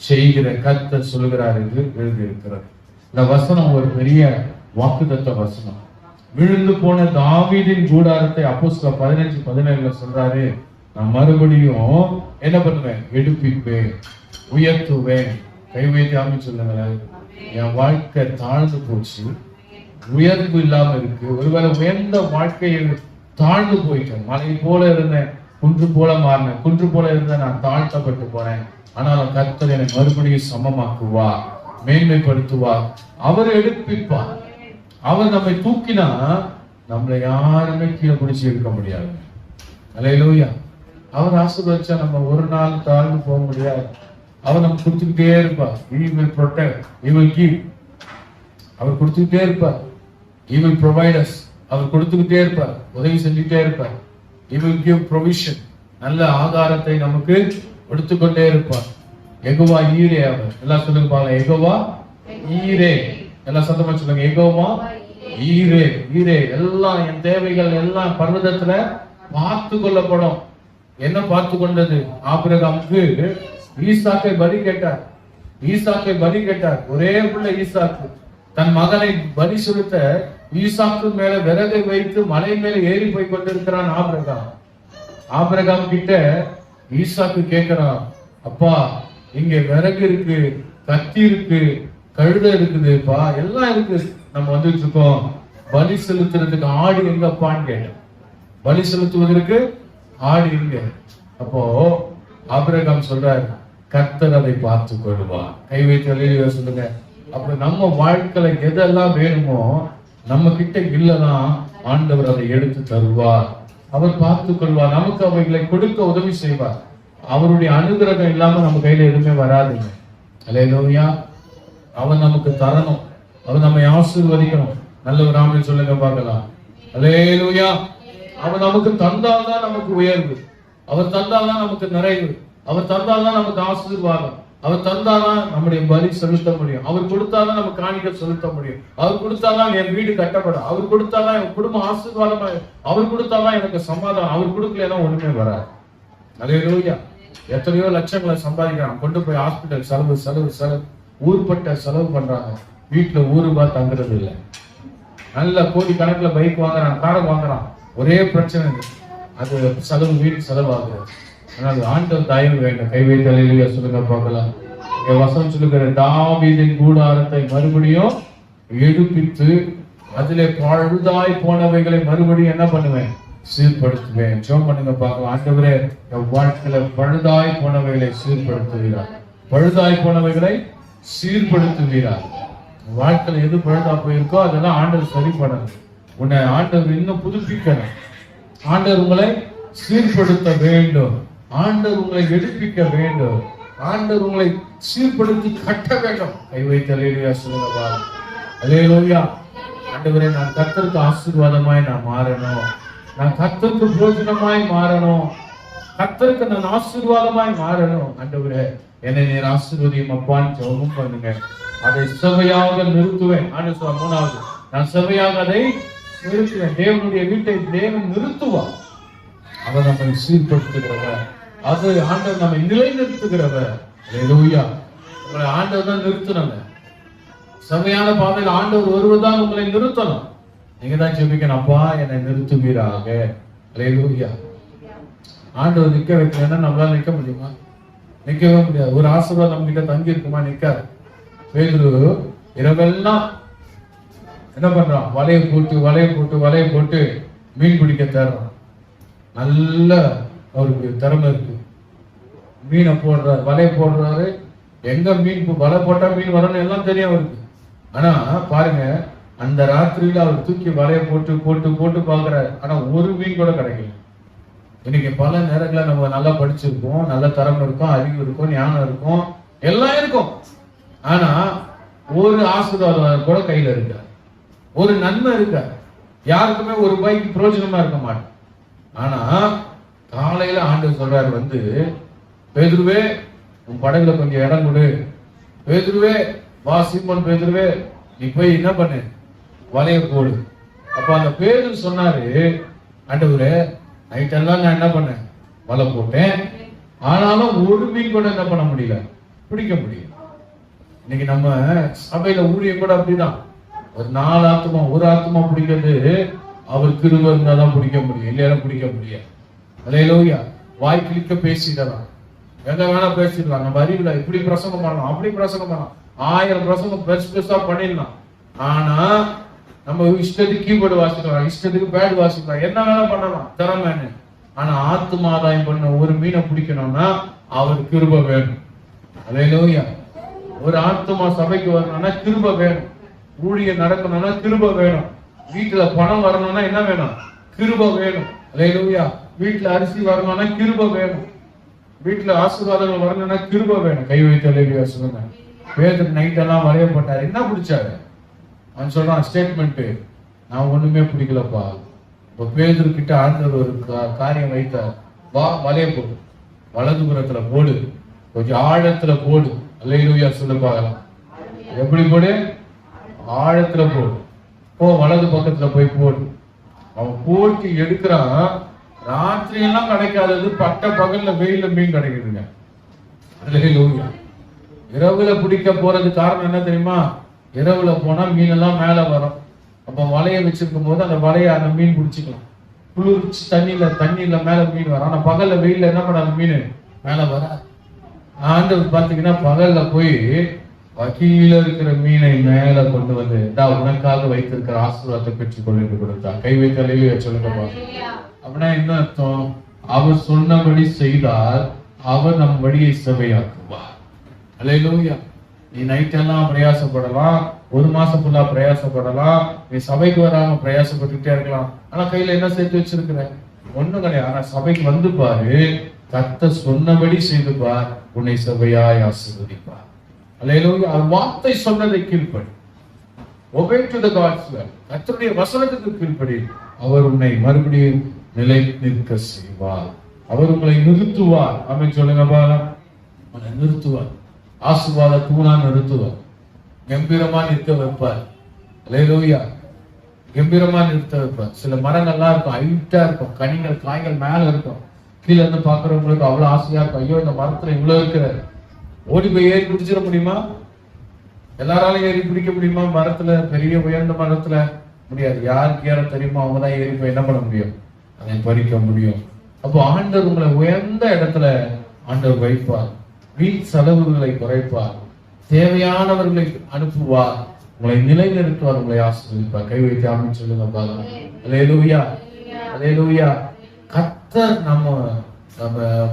செய்கிற கர்த்தர் சொல்லுகிறார் என்று எழுதியிருக்கிறார். இந்த வசனம் ஒரு பெரிய வாக்குத்தத்த வசனம். விழுந்து போன தாவீதின் கூடாரத்தை அப்போஸ்தலர் 15:17 சொல்றாரு, நான் மறுபடியும் என்ன பண்ணுவேன்? எடுப்பிப்பேன், உயர்த்துவேன். கை வைத்து ஆமீன் சொல்லுங்களேன். என் வாழ்க்கை தாழ்ந்து போச்சு, உயர்வு இல்லாம இருக்கு. ஒருவேளை உயர்ந்த வாழ்க்கையை தாழ்ந்து போயிட்டேன், மலை போல இருந்தேன், குன்று போல மாறினேன், குன்று போல இருந்த நான் தாழ்த்தப்பட்டு போறேன். ஆனால் கர்த்தர் என்னை மறுபடியும் சமமாக்குவார், மேன்மைப்படுத்துவார், அவர் எடுப்பிப்பார். அவர் நம்மை தூக்கினா நம்மளை யாருமே கீழே பிடிச்சி இருக்க முடியாது. அல்லேலூயா. அவர் ஆசீர்வதிச்சா நம்ம ஒரு நாள் தாழ்ந்து போக முடியாது. அவர் நம்ம கொடுத்துக்கிட்டே இருப்பார். He will protect, he will give. அவர் கொடுத்துக்கிட்டே இருப்பார். He will provide us. அவர் கொடுத்துக்கிட்டே இருப்பார், உதவி செஞ்சுக்கிட்டே இருப்பார். He will give provision. நல்ல ஆகாரத்தை நமக்கு கொடுத்துக்கொண்டே இருப்பார். யெகோவா ஈரே. அவர் எல்லாம் சொல்லுங்க பாருங்க, யெகோவா ஈரே. எல்லாம் சத்தமா சொல்லுங்க, யெகோவா ஈரே. ஈரே. எல்லாம் என் தேவைகள் எல்லாம் பர்வதத்துல பார்த்து கொள்ளப்படும். என்ன பார்த்து கொண்டது? ஆபிரகாமுக்கு ஈசாக்கை பலி கேட்டார். ஈசாக்கை பலி கேட்டார். ஒரே பிள்ளை ஈசாக்கு. தன் மகனை பலி செலுத்த ஈசாக்கு மேல விறகை வைத்து மலை மேல ஏறி போய் கொண்டிருக்கிறான் ஆபிரகாம். ஆபிரகாம் கிட்ட ஈசாக்கு கேட்கிறான், அப்பா இங்க விறகு இருக்கு, கத்தி இருக்கு, கழுதை இருக்குதுப்பா, எல்லாம் இருக்கு, நம்ம வந்துட்டு இருக்கோம், பலி செலுத்துறதுக்கு ஆடு எங்கப்பான்னு கேட்டேன். பலி செலுத்துவதற்கு ஆடு இங்க. அப்போ ஆபிரகாம் சொல்றாரு, கர்த்தர் அதை பார்த்து கொள்வார். கை வைத்து வெளியே சொல்லுங்க. அப்ப நம்ம வாழ்க்கையில எதெல்லாம் வேணுமோ நம்ம கிட்ட இல்லைன்னா ஆண்டவர் அதை எடுத்து தருவார், அவர் பார்த்து கொள்வார், நமக்கு அவைகளை கொடுக்க உதவி செய்வார். அவருடைய அனுகிரகம் இல்லாம நம்ம கையில எதுவுமே வராதுங்க. அல்லேலூயா. அவர் நமக்கு தரணும், அவர் நம்மை ஆசீர்வதிக்கணும். நல்ல ஒரு ஆமென் சொல்லுங்க பார்க்கலாம். அல்லேலூயா. அவர் நமக்கு தந்தால்தான் நமக்கு உயர்வு, அவர் தந்தால்தான் நமக்கு நிறைவு, அவர் தந்தால்தான் நமக்கு ஆசீர்வாதம், அவர் தந்தாதான் நம்முடைய பலி செலுத்த முடியும், அவர் கொடுத்தாதான் நம்ம காணிக்கை செலுத்த முடியும், அவர் கொடுத்தாதான் என் வீடு கட்டப்படும், அவர் கொடுத்தாதான் என் குடும்பம் ஆசீர்வாதமா, அவர் கொடுத்தாதான் எனக்கு சமாதானம், அவர் கொடுக்கலன்னா ஒண்ணுமே வராது. அல்லேலூயா. எத்தனையோ லட்சங்களை சம்பாதிக்கிறான், கொண்டு போய் ஹாஸ்பிட்டல் செலவு செலவு செலவு, ஊர்பட்ட செலவு பண்றாங்க, வீட்டுல ஊருபா தங்குறது இல்லை. நல்ல கோடி கணக்குல பைக் வாங்குறான், காரை வாங்குறான், ஒரே பிரச்சனை, அது செலவு, வீட்டு செலவாகுது. ஆனால் ஆண்டவர் தயவு வேண்டும். கை வைத்து அல்லேலூயா சொல்லுங்க பார்க்கலாம். வசனம் சொல்லுகிற தாவீதின் கூடாரத்தை மறுபடியும் எடுப்பித்து அதிலே பழுதாய் போனவைகளை மறுபடியும் என்ன பண்ணுவேன், சீர்படுத்துவேன். ஜெபம் பண்ணுங்க பார்க்கலாம். ஆண்டவரே, என் வாழ்க்கையில பழுதாய் போனவைகளை சீர்படுத்துவீரார், பழுதாய் போனவைகளை சீர்படுத்துவீரார். வாழ்க்கையில எது பழுதா போயிருக்கோ அதெல்லாம் ஆண்டவர் சரி பண்ணணும். உன்னை ஆண்டவர் இன்னும் புதுப்பிக்கணும், ஆண்டவர் உங்களை சீர்படுத்த வேண்டும், ஆண்டவர் உங்களை எடுப்பிக்க வேண்டும், ஆண்டவர் உங்களை சீர்படுத்தி கட்ட வேண்டும். கை வைத்து அல்லேலூயா சொல்லுங்க. அல்லேலூயா. ஆண்டவரே, நான் கர்த்தருக்கு ஆசீர்வாதமாய் நான் மாறணும், நான் கர்த்தருக்கு போஜனமாய் மாறணும், கர்த்தருக்கு நான் ஆசீர்வாதமாய் மாறணும். ஆண்டவரே, என்னை நீர் ஆசீர்வதியும் அப்பான்னு ஜெபம் பண்ணுங்க. அதை செவையாக நிறுத்துவேன். ஆண்டவர் மூணாவது, நான் செவையாக அதை நிறுத்துவேன். தேவனுடைய வீட்டை தேவன் நிறுத்துவார். அவர் நம்மை சீர்படுத்துகிறவர், அது ஆண்டவர் நம்மை நிலைநிறுத்துகிறவர். அல்லேலூயா. உங்களை ஆண்டவர் தான் நிறுத்தணும். செவையான பாதையில் ஆண்டவர் ஒருவர் தான் உங்களை நிறுத்தணும். நீங்க தான் ஜெபிக்கணும், அப்பா என்னை நிறுத்துவீராக. அல்லேலூயா. ஆண்டவர் நிக்க வைக்கலன்னா நம்மளால நிக்க முடியுமா? நிக்கவே முடியாது. ஒரு ஆசீர்வாதம் நம்ம கிட்ட தங்கி இருக்குமா? நிக்காது. பேதுரு இரவெல்லாம் என்ன பண்றான், வலையை போட்டு வலையை போட்டு வலையை போட்டு மீன் பிடிக்க தேடுறான். நல்ல அவருக்கு திறமை இருக்கு, மீனை போடுறாரு, வலையை போடுறாரு. எங்க மீன் வலை போட்டா மீன் வரணும் எல்லாம் தெரியும் அவருக்கு. ஆனா பாருங்க, அந்த ராத்திரியில அவர் தூக்கி வலையை போட்டு போட்டு போட்டு பாக்குறாரு. ஆனா ஒரு மீன் கூட கிடைக்கல. இன்னைக்கு பல நேரங்களில் நம்ம நல்லா படிச்சிருக்கோம், நல்ல திறமை இருக்கும், அறிவு இருக்கும், ஞானம் இருக்கும், எல்லாம் இருக்கும். ஆனா ஒரு ஆசீர்வாதம் கூட கையில இருக்க, ஒரு நன்மை இருக்க, யாருக்குமே ஒரு ரூபாய்க்கு பிரயோஜனமா இருக்க மாட்டேன். ஆனா காலையில ஆண்டவர் சொல்றாரு வந்து, பேதுருவே உன் படகுல கொஞ்சம் இடம் கொடு, பேதுருவே வா, சீமோன் பேதுருவே நீ போய் என்ன பண்ணு, வலைய போடு. அப்ப அந்த பேதுரு சொன்னாரு, ஆண்டவரே நைட்டெல்லாம் நான் என்ன பண்ணேன், வலை போட்டேன், ஆனாலும் ஒரு மீன் கூட என்ன பண்ண முடியல, பிடிக்க முடியல. இன்னைக்கு நம்ம சபையில ஊழியம் கூட அப்படிதான். ஒரு 4 ஆத்துமா, ஒரு ஆத்துமா பிடிக்கிறது அவர் கிருபை இருந்தாதான் பிடிக்க முடியும், இல்லையா பிடிக்க முடியாது. அல்லேலூயா. வாய் கிழிக்க பேசிடலாம், எங்க வேணா பேசிடலாம். நம்ம அறிவுல இப்படி பிரசங்கம் பண்ணலாம், அப்படி பிரசங்கம் பண்ணலாம், 1000 பிரசங்கம் பெருசா பண்ணிடலாம். ஆனா நம்ம இஷ்டத்துக்கு கீபோர்டு வாசிக்கலாம், இஷ்டத்துக்கு பேட் வாசிக்கலாம், என்ன வேணா பண்ணலாம் திறமைன்னு. ஆனா ஆத்துமாதாயம் பண்ண ஒரு மீனை பிடிக்கணும்னா அவர் கிருபை வேணும். அல்லேலூயா. ஒரு ஆத்துமா சபைக்கு வரணும்னா கிருபை வேணும், ஊழியம் நடக்கணும்னா கிருபை வேணும், வீட்டுல பணம் வரணும்னா என்ன வேணும், கிருபை வேணும். அல்லேலூயா. வீட்டுல அரிசி வரணும்னா கிருபை வேணும், வீட்டுல ஆசீர்வாதங்கள் வரணும்னா கிருபை வேணும். கை வைத்து அல்லேலூயா சொல்லுங்க. பேதுரு நைட் எல்லாம் வலைய போட்டாரு, என்ன பிடிச்சாரு? அவன் சொல்றான் ஸ்டேட்மெண்ட், நான் ஒண்ணுமே பிடிக்கலப்பா. இப்ப பேதுரு கிட்ட ஆண்டவர் ஒரு காரியம் வைத்தார், வா வலைய போடு, வலதுபுறத்துல போடு, கொஞ்சம் ஆழத்துல போடு. அல்லேலூயா சொல்லு பார்க்கலாம். எப்படி போடு? ஆழத்துல போடு, போ வலது பக்கத்துல போய் போடு. அவன் போட்டு எடுக்கிறான். ராத்திரி எல்லாம் கிடைக்காதது பட்ட பகல்ல வெயில மீன் கிடைக்குதுங்க. அல்லேலூயா. இரவுல பிடிக்க போறது காரணம் என்ன தெரியுமா? இரவுல போனா மீன் எல்லாம் மேல வரும். அப்ப வலைய வச்சிருக்கும் போது அந்த வலைய அந்த மீன் பிடிச்சிக்கலாம். குளிர்ச்சி தண்ணியில மேல மீன் வரும். ஆனா பகல்ல வெயில என்ன பண்ண அந்த மீன் மேல வர. ஆண்டவர் பாத்தீங்கன்னா பகல்ல போய் கீழ இருக்கிற மீனை மேல கொண்டு வந்து உனக்காக வைத்திருக்கிற ஆசீர்வாதத்தை பெற்றுக் கொண்டு கொடுத்தா. கை வைத்து அல்லேலூயா சொல்லுங்க. அப்படின்னா என்ன அர்த்தம்? அவர் சொன்னபடி செய்தால் அவர் நம் வழியை செவையாக்குவார். அல்லேலூயா. நீ நைட் எல்லாம் பிரயாசப்படலாம், ஒரு மாசம் ஃபுல்லா பிரயாசப்படலாம், நீ சபைக்கு வராம பிரயாசப்பட்டுட்டே இருக்கலாம். ஆனா கையில என்ன சேர்த்து வச்சிருக்கிற? ஒண்ணும் கிடையாது. ஆனா சபைக்கு வந்து பாரு, கர்த்தர் சொன்னபடி செய்து பார், உன்னை சபையாய் ஆசீர்வதிப்பார். அல்லேலூயா. வார்த்தை சொன்னதை கீழ்ப்படி. obey to the God's word. கர்த்தருடைய வசனத்துக்கு கீழ்ப்படி அவர் உன்னை மறுபடியும் நிலை நிற்க செய்வார். அவர் உங்களை நிறுத்துவார். ஆமென் சொல்லுங்க பாருங்க. உன்னை நிறுத்துவார். ஆசீர்வாத தூணா நிறுத்துவார். கம்பீரமா நிற்க வைப்பார். அல்லேலூயா. கம்பீரமா நிறுத்த வைப்பார். சில மரங்கள்லாம் இருக்கும், ஹைட்டா இருக்கும், கனிகள் காய்கள் மேல இருக்கும். கீழே இருந்து பாக்குறவங்களுக்கு அவ்வளவு ஆசையா இருக்கும். ஐயோ, இந்த மரத்துல இவ்வளவு இருக்கிறாரு, ஓடி போய் ஏறி பிடிச்சிட முடியுமா? எல்லாராலும் ஏறி பிடிக்க முடியுமா? மரத்துல, பெரிய உயர்ந்த மரத்துல முடியாது. யாருக்கு ஏற தெரியுமோ அவங்கதான் ஏறி போய் என்ன பண்ண முடியும்? அதை பறிக்க முடியும். அப்போ ஆண்டவர் உங்களை உயர்ந்த இடத்துல ஆண்டவர் வைப்பார். வீண் செலவுகளை குறைப்பார். தேவையானவர்களை அனுப்புவார். உங்களை நிலைநிறுத்துவார். உங்களை ஆசீர்வதிப்பார். கை வைத்து ஆமென் சொல்லுங்க பாருங்க. அல்லேலூயா, அல்லேலூயா. கர்த்தர் நம்ம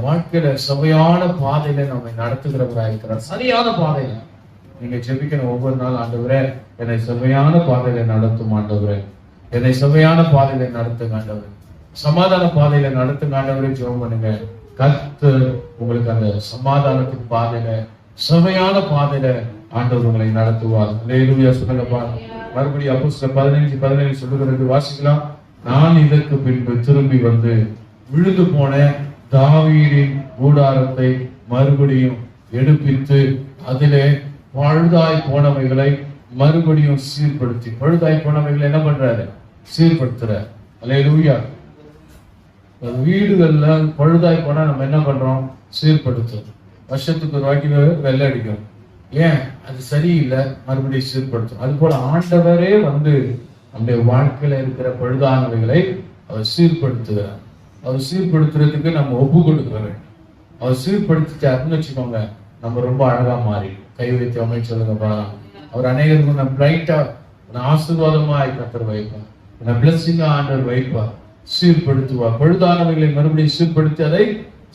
வாழ்க்கையில சபையான பாதையில நம்மை நடத்துகிறவராக இருக்கிறார். சரியான பாதையில நீங்க ஜெபிக்கணும் ஒவ்வொரு நாள். ஆண்டவரே, என்னை சபையான பாதையில நடத்தும் ஆண்டவரே, என்னை சபையான பாதையில நடத்துங்க ஆண்டவரே, சமாதான பாதையில நடத்துங்க ஆண்டவரே. ஜெபம் பண்ணுங்க. கர்த்தர் உங்களுக்கு அந்த சமாதானத்தின் பாதையில, சபையான பாதையில ஆண்டவர் உங்களை நடத்துவார். அல்லேலூயா சொல்லுங்கப்பா. மறுபடியும் அப்போஸ்தலர் 15:17 சொல்லுகிறது, வாசிக்கலாம். நான் இதற்கு பின்பு திரும்பி வந்து விழுந்து போன தாவீதின் கூடாரத்தை மறுபடியும் எடுப்பித்து அதிலே பழுதாய் போனவைகளை மறுபடியும் சீர்படுத்தி, பழுதாய் போனவைகளை என்ன பண்றாரு? சீர்படுத்துறார். அல்லேலூயா. வீடுகள்ல பழுதாய் போனா நம்ம என்ன பண்றோம்? சீர்படுத்துறோம். வருஷத்துக்கு ஒரு வாட்டி வெள்ளை அடிக்கும். ஏன்? அது சரியில்லை, மறுபடியும் சீர்படுத்தும். அது போல ஆண்டவரே வந்து நம்முடைய வாழ்க்கையில இருக்கிற பழுதானவைகளை அவர் சீர்படுத்துகிறார். அவர் சீர்படுத்துறதுக்கு நம்ம ஒப்பு கொடுக்க வேண்டும். அவர் சீர்படுத்திட்டாருன்னு வச்சுக்கோங்க, நம்ம ரொம்ப அழகா மாறி. கை வைத்து அமைச்சு சொல்லுங்க பாருங்க. அவர் அநேகருக்கு பிரைட்டா ஆசீர்வாதமாய் கர்த்தர் வைப்பார். பிளஸிங்கா ஆண்டவர் வைப்பார். சீர்படுத்துவார். பழுதானவைகளை மறுபடியும் சீர்படுத்தி அதை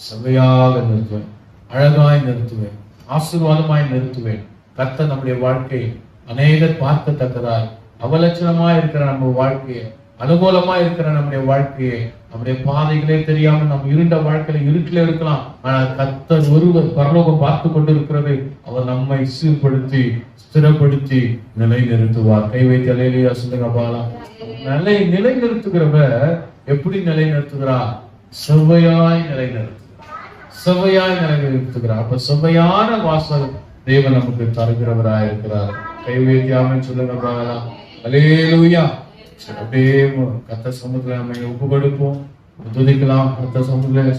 சபையாக நிறுத்துவேன், அழகாய் நிறுத்துவேன், ஆசீர்வாதமாய் நிறுத்துவேன். கர்த்தர் நம்முடைய வாழ்க்கையை அநேகர் பார்க்கத்தக்கதாய், அவலட்சணமா இருக்கிற நம்ம வாழ்க்கையை, அனுகூலமா இருக்கிற நம்முடைய வாழ்க்கையை, நம்முடைய பாதைகளே தெரியாம நம்ம இருண்ட வாழ்க்கையில இருட்டில இருக்கலாம். ஆனால் கர்த்தர் ஒருவர் பரலோகம் பார்த்து கொண்டு இருக்கிறதை அவர் நம்மை சீர்படுத்தி ஸ்திரப்படுத்தி நிலை நிறுத்துவார். கை வைத்து அல்லேலூயா சொல்லுங்க பாலாம். நிலை நிறுத்துகிறவர் எப்படி நிலை நிறுத்துகிறார்? செவ்வையாய் நிலை நிறுத்துகிறார். செவ்வையாய் நிலை நிறுத்துகிறார். அப்ப செவ்வையான வாசல் தேவன் நமக்கு தருகிறவராய் இருக்கிறார். கை வைத்து ஆமென் சொல்லுங்க பாலாம். அல்லேலூயா. அப்படியே கர்த்தர் சமூகத்துல நம்ம ஒப்பு கொடுப்போம், துதிக்கலாம். கர்த்தர் சமூகத்துல